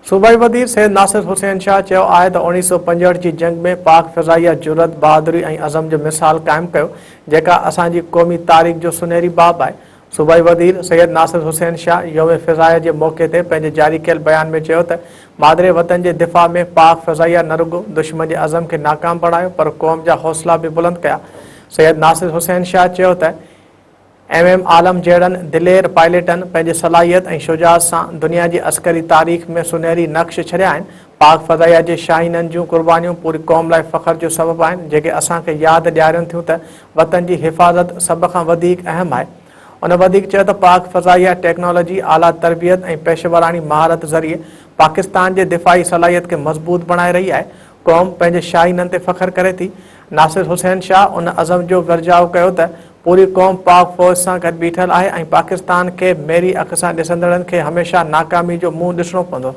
सूबाई वज़ीर सैयद नासिर हुसैन शाह चयो आहे त 1965 जी जंग में पाक फ़िज़ाइया जुरत बहादुरी ऐं अज़म जो मिसाल क़ाइमु कयो जेका असांजी क़ौमी तारीख़ जो सुनहरी बाब आहे। सूबाई वज़ीर सैयद नासिर हुसैन शाह यौम फ़िज़ाइया जे मौक़े ते पंहिंजे जारी कयल बयान में चयो त मादरे वतन जे दिफ़ा में पाक फ़िज़ाइया न रुॻो दुश्मन जे अज़म खे नाकाम बणायो पर क़ौम जा हौसला बि बुलंद कया। सैयद नासिर हुसैन शाह चयो त MM आलम जहिड़नि दिलेर पायलटनि पंहिंजे सलाहियत ऐं शुजाअत सां दुनिया जी अस्करी तारीख़ में सुनहरी नक्श छॾिया आहिनि। पाक फ़ज़ाइया जे शाहीननि जूं क़ुर्बानियूं पूरी क़ौम लाइ फ़ख्र जो सबबु आहिनि जेके असांखे यादि ॾियारनि थियूं त वतन जी हिफ़ाज़त सभ खां वधीक अहम आहे। उन वधीक चयो त पाक फ़ज़ाइया टेक्नोलॉजी आला तरबियत ऐं पेशेवरानी महारत ज़रिए पाकिस्तान जे दिफ़ाई सलाहियत खे मज़बूत बणाए रही आहे। क़ौम पंहिंजे शाहीननि ते फ़ख्र करे थी। नासिर हुसैन शाह उन अज़म जो वर्जाउ कयो त पूरी क़ौम पाक फ़ौज सां गॾु बीठल आहे ऐं पाकिस्तान खे मेरी अख सां ॾिसंदड़नि खे हमेशह नाकामी जो मुंहुं ॾिसणो पवंदो।